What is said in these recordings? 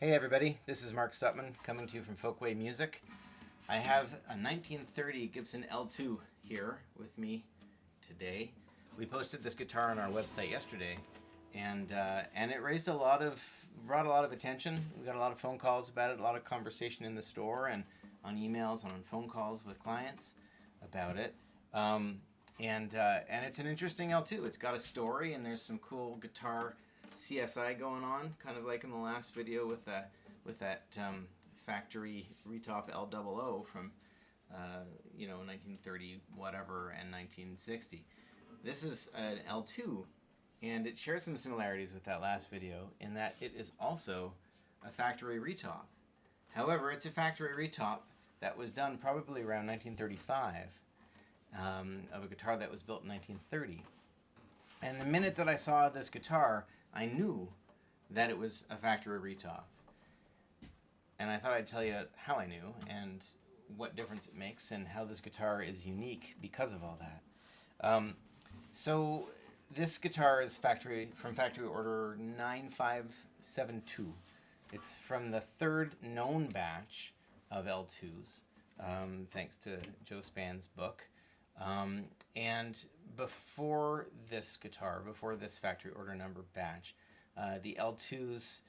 Hey everybody, this is Mark Stutman coming to you from Folkway Music. I have a 1930 Gibson L-2 here with me today. We posted this guitar on our website yesterday, and it brought a lot of attention. We got a lot of phone calls about it, a lot of conversation in the store and on emails and on phone calls with clients about it. And it's an interesting L2. It's got a story, and there's some cool guitar CSI going on, kind of like in the last video with that factory retop L-00 from 1930 whatever and 1960. This is an L2, and it shares some similarities with that last video in that it is also a factory retop. However, it's a factory retop that was done probably around 1935 of a guitar that was built in 1930. And the minute that I saw this guitar, I knew that it was a factory retop. And I thought I'd tell you how I knew and what difference it makes and how this guitar is unique because of all that. So this guitar is from factory order 9572. It's from the third known batch of L2s, thanks to Joe Span's book. And before this guitar, before this factory order number batch, the L2s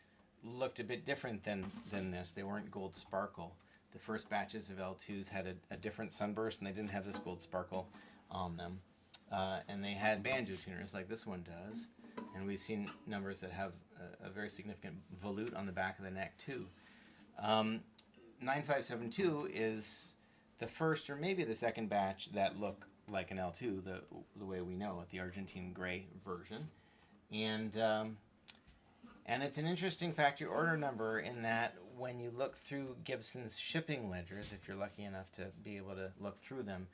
looked a bit different than this. They weren't gold sparkle. The first batches of L2s had a different sunburst, and they didn't have this gold sparkle on them. And they had banjo tuners like this one does. And we've seen numbers that have a very significant volute on the back of the neck too. 9572 is the first or maybe the second batch that look like an L2, the way we know it, the Argentine Grey version. And it's an interesting factory order number in that when you look through Gibson's shipping ledgers, if you're lucky enough to be able to look through them,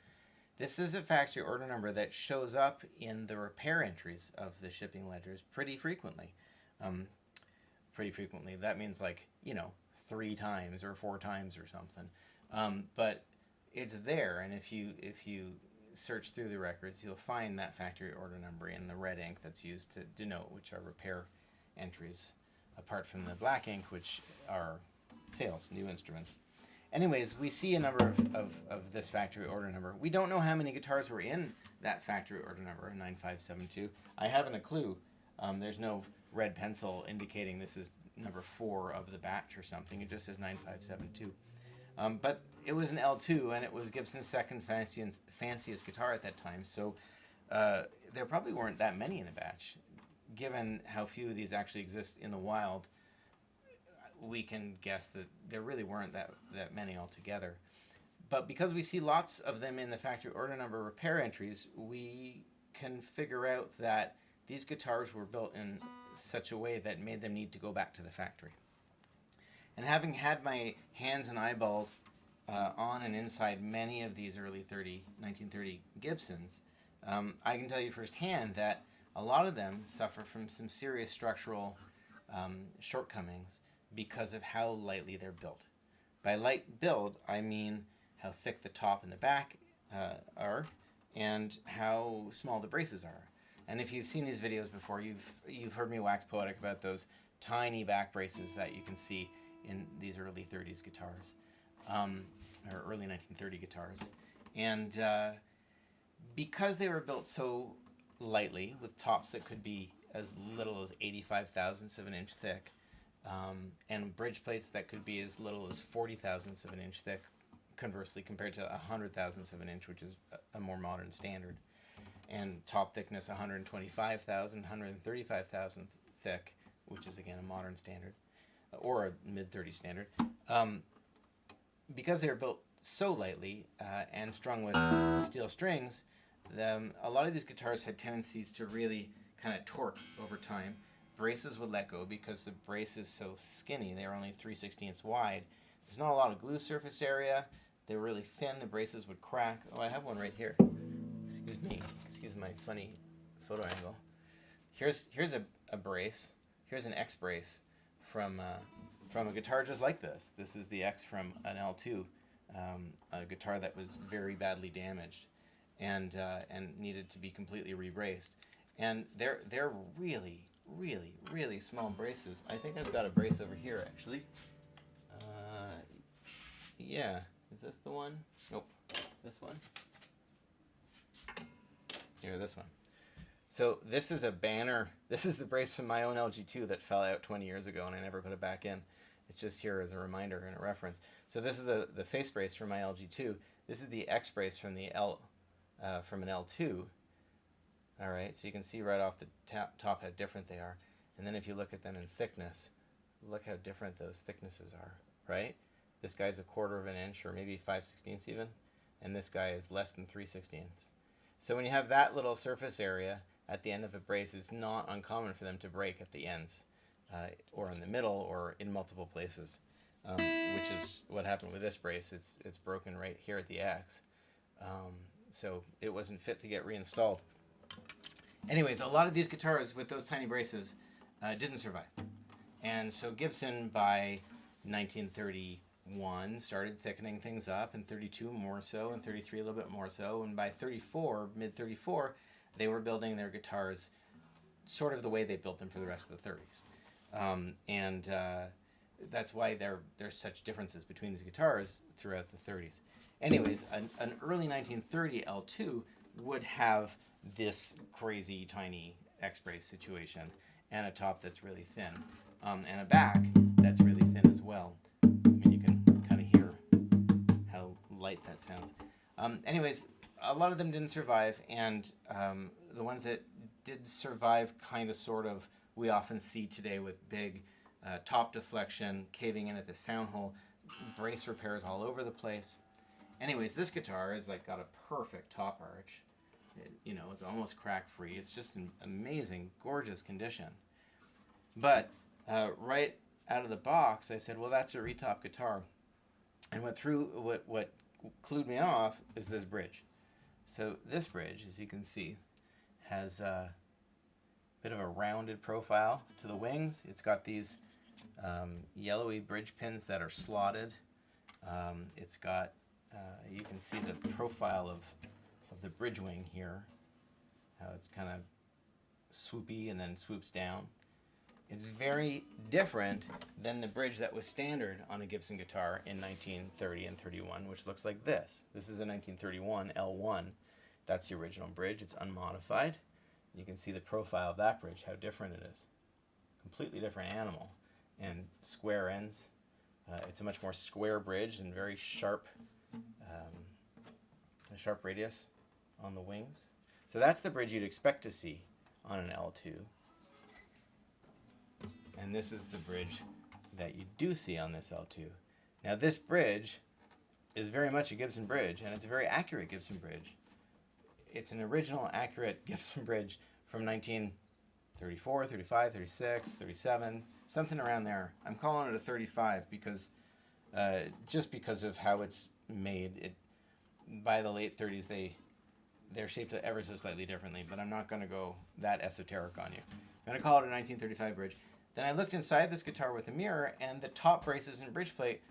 this is a factory order number that shows up in the repair entries of the shipping ledgers pretty frequently. That means 3 times or 4 times or something. But it's there, and if you search through the records, you'll find that factory order number in the red ink that's used to denote which are repair entries, apart from the black ink, which are sales, new instruments. Anyways, we see a number of this factory order number. We don't know how many guitars were in that factory order number, 9572. I haven't a clue. There's no red pencil indicating this is number 4 of the batch or something. It just says 9572. But it was an L2, and it was Gibson's second fanciest guitar at that time, so there probably weren't that many in a batch. Given how few of these actually exist in the wild, we can guess that there really weren't that many altogether. But because we see lots of them in the factory order number repair entries, we can figure out that these guitars were built in such a way that made them need to go back to the factory. And having had my hands and eyeballs on and inside many of these early 1930 Gibsons, I can tell you firsthand that a lot of them suffer from some serious structural shortcomings because of how lightly they're built. By light build, I mean how thick the top and the back are and how small the braces are. And if you've seen these videos before, you've heard me wax poetic about those tiny back braces that you can see in these early 30s guitars, or early 1930 guitars. And because they were built so lightly, with tops that could be as little as 85 thousandths of an inch thick, and bridge plates that could be as little as 40 thousandths of an inch thick, conversely compared to 100 thousandths of an inch, which is a more modern standard, and top thickness 125 thousand, 135 thousandths thick, which is again a modern standard, or a mid-30 standard. Because they were built so lightly and strung with steel strings, a lot of these guitars had tendencies to really kind of torque over time. Braces would let go because the brace is so skinny. They were only 3/16 wide. There's not a lot of glue surface area. They were really thin. The braces would crack. Oh, I have one right here. Excuse me. Excuse my funny photo angle. Here's a brace. Here's an X brace from a guitar just like this. This is the X from an L2, a guitar that was very badly damaged and needed to be completely rebraced. And they're really, really, really small braces. I think I've got a brace over here, actually. Yeah, is this the one? Nope, this one. Here, this one. So this is a banner. This is the brace from my own LG2 that fell out 20 years ago, and I never put it back in. It's just here as a reminder and a reference. So this is the face brace from my LG2. This is the X brace from the from an L2. All right, so you can see right off the top how different they are. And then if you look at them in thickness, look how different those thicknesses are, right? This guy's 1/4 of an inch, or maybe 5/16 even, and this guy is less than 3/16. So when you have that little surface area at the end of a brace, it's not uncommon for them to break at the ends, or in the middle, or in multiple places, which is what happened with this brace. It's broken right here at the X, so it wasn't fit to get reinstalled. Anyways, a lot of these guitars with those tiny braces didn't survive, and so Gibson by 1931 started thickening things up, and 32 more so, and 33 a little bit more so, and by 34, mid 34, they were building their guitars sort of the way they built them for the rest of the 30s. That's why there's such differences between these guitars throughout the 30s. Anyways, an early 1930 L2 would have this crazy tiny X-brace situation, and a top that's really thin, and a back that's really thin as well. I mean, you can kind of hear how light that sounds. Anyways, a lot of them didn't survive, and the ones that did survive, kind of, sort of, we often see today with big top deflection, caving in at the sound hole, brace repairs all over the place. Anyways, this guitar is like got a perfect top arch. It's almost crack-free. It's just an amazing, gorgeous condition. But right out of the box, I said, well, that's a retop guitar. And what clued me off is this bridge. So this bridge, as you can see, has a bit of a rounded profile to the wings. It's got these yellowy bridge pins that are slotted. It's got, you can see the profile of the bridge wing here, how it's kind of swoopy and then swoops down. It's very different than the bridge that was standard on a Gibson guitar in 1930 and 31, which looks like this. This is a 1931 L1. That's the original bridge. It's unmodified. You can see the profile of that bridge, how different it is. Completely different animal. And square ends. It's a much more square bridge and very sharp, a sharp radius on the wings. So that's the bridge you'd expect to see on an L2. And this is the bridge that you do see on this L2. Now this bridge is very much a Gibson bridge, and it's a very accurate Gibson bridge. It's an original, accurate Gibson bridge from 1934, 35, 36, 37, something around there. I'm calling it a 35 because just because of how it's made. By the late 30s, they're shaped ever so slightly differently, but I'm not going to go that esoteric on you. I'm going to call it a 1935 bridge. Then I looked inside this guitar with a mirror, and the top braces and bridge plate,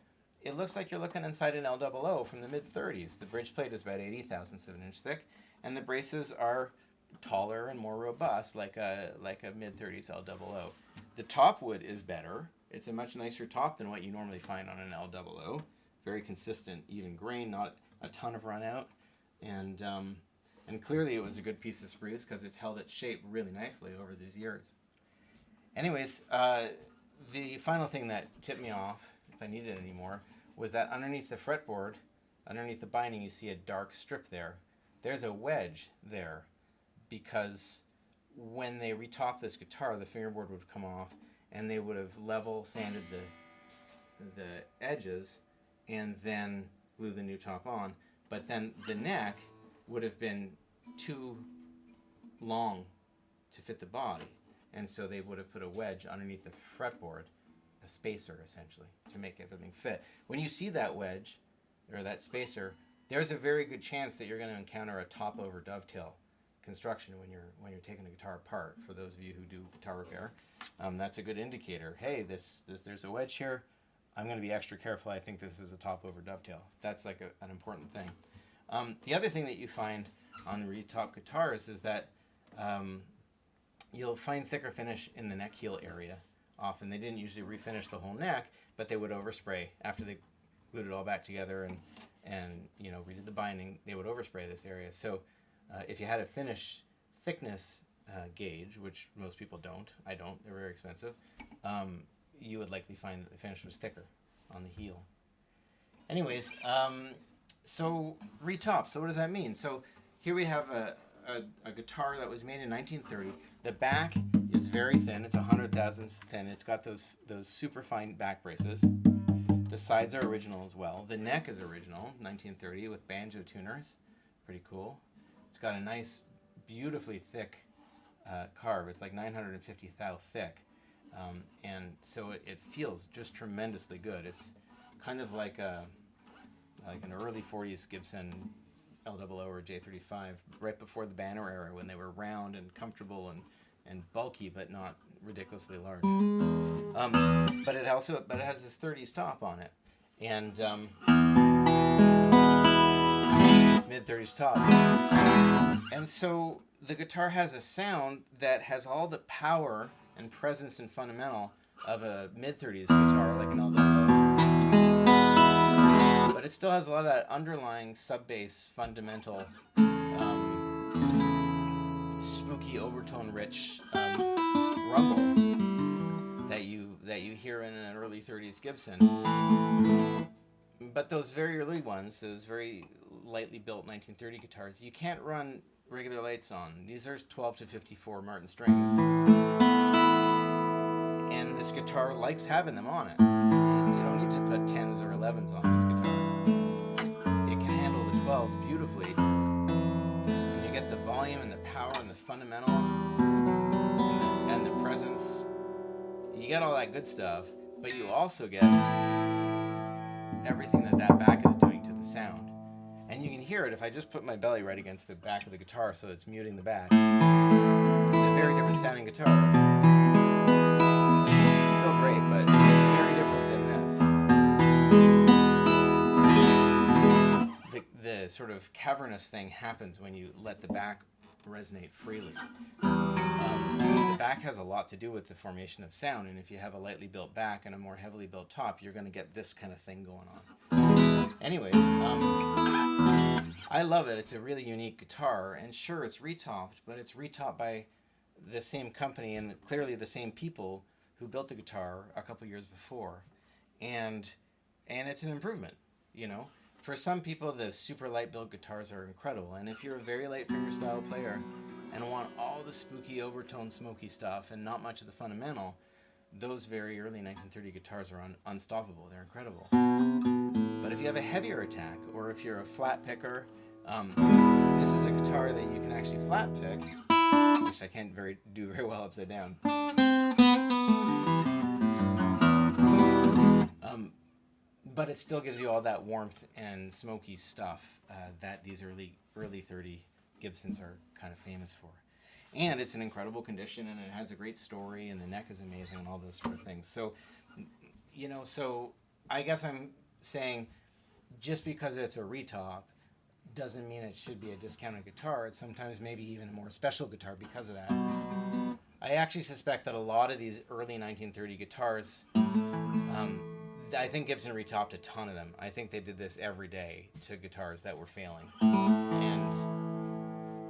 it looks like you're looking inside an L-00 from the mid-30s. The bridge plate is about 80 thousandths of an inch thick, and the braces are taller and more robust, like a mid-30s L-00. The top wood is better. It's a much nicer top than what you normally find on an L-00. Very consistent, even grain, not a ton of run out, and clearly it was a good piece of spruce because it's held its shape really nicely over these years. Anyways, the final thing that tipped me off, if I needed any more, was that underneath the fretboard, underneath the binding, you see a dark strip there. There's a wedge there because when they retopped this guitar, the fingerboard would come off and they would have level sanded the edges and then glue the new top on. But then the neck would have been too long to fit the body. And so they would have put a wedge underneath the fretboard, a spacer essentially, to make everything fit. When you see that wedge, or that spacer, there's a very good chance that you're going to encounter a top over dovetail construction when you're taking a guitar apart. For those of you who do guitar repair, that's a good indicator. Hey, there's a wedge here. I'm going to be extra careful. I think this is a top over dovetail. That's like an important thing. The other thing that you find on retop guitars is that you'll find thicker finish in the neck heel area. Often they didn't usually refinish the whole neck, but they would overspray after they glued it all back together and redid the binding. They would overspray this area. So if you had a finish thickness gauge, which most people don't, I don't, they're very expensive, you would likely find that the finish was thicker on the heel. Anyways, so retop. So what does that mean? So here we have a guitar that was made in 1930. The back is very thin. It's 100 thousandths thin. It's got those super fine back braces. The sides are original as well. The neck is original, 1930, with banjo tuners. Pretty cool. It's got a nice, beautifully thick carve. It's like 950 thou thick. And so it feels just tremendously good. It's kind of like an early 40s Gibson L-00 or J35, right before the Banner era, when they were round and comfortable and bulky, but not ridiculously large. But it has this 30s top on it, and it's mid-30s top. And so the guitar has a sound that has all the power and presence and fundamental of a mid-30s guitar, like an L-00. But it still has a lot of that underlying sub-bass fundamental, spooky overtone-rich rumble that you hear in an early 30s Gibson. But those very early ones, those very lightly built 1930 guitars, you can't run regular lights on. These are 12 to 54 Martin strings. And this guitar likes having them on it. You don't need to put 10s or 11s on this guitar. It can handle the 12s beautifully. And you get the volume and the power and the fundamental and the presence. You get all that good stuff, but you also get everything that back is doing to the sound. And you can hear it if I just put my belly right against the back of the guitar so it's muting the back. It's a very different sounding guitar. Still great, but very different than this. The sort of cavernous thing happens when you let the back resonate freely. The back has a lot to do with the formation of sound, and if you have a lightly built back and a more heavily built top, you're going to get this kind of thing going on. Anyways, I love it. It's a really unique guitar, and sure, it's retopped, but it's retopped by the same company and clearly the same people who built the guitar a couple years before, and it's an improvement, For some people, the super light built guitars are incredible, and if you're a very light fingerstyle player and want all the spooky overtone smoky stuff and not much of the fundamental, those very early 1930 guitars are unstoppable. They're incredible. But if you have a heavier attack, or if you're a flat picker, this is a guitar that you can actually flat pick, which I can't do very well upside down. But it still gives you all that warmth and smoky stuff that these early 30 Gibsons are kind of famous for. And it's in incredible condition, and it has a great story, and the neck is amazing, and all those sort of things. So, so I guess I'm saying just because it's a retop doesn't mean it should be a discounted guitar. It's sometimes maybe even a more special guitar because of that. I actually suspect that a lot of these early 1930 guitars, I think Gibson retopped a ton of them. I think they did this every day to guitars that were failing. And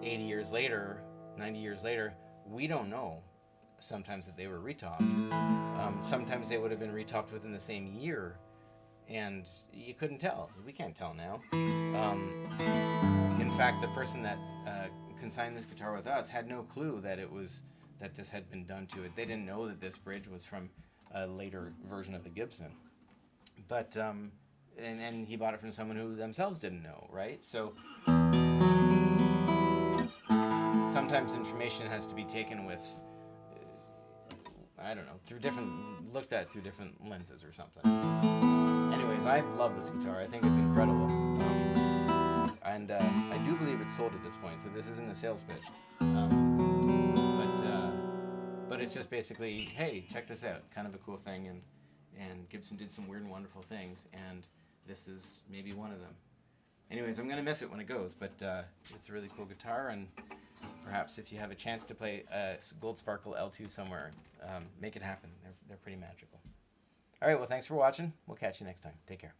80 years later, 90 years later, we don't know sometimes that they were retopped. Sometimes they would have been retopped within the same year, and you couldn't tell. We can't tell now. In fact, the person that consigned this guitar with us had no clue that this had been done to it. They didn't know that this bridge was from a later version of the Gibson. But and he bought it from someone who themselves didn't know, right? So sometimes information has to be taken with, looked at through different lenses or something. Anyways, I love this guitar. I think it's incredible. And I do believe it's sold at this point, so this isn't a sales pitch. But it's just basically, hey, check this out. Kind of a cool thing, and Gibson did some weird and wonderful things, and this is maybe one of them. Anyways, I'm going to miss it when it goes, but it's a really cool guitar, and perhaps if you have a chance to play a Gold Sparkle L2 somewhere, make it happen. They're pretty magical. All right, well, thanks for watching. We'll catch you next time. Take care.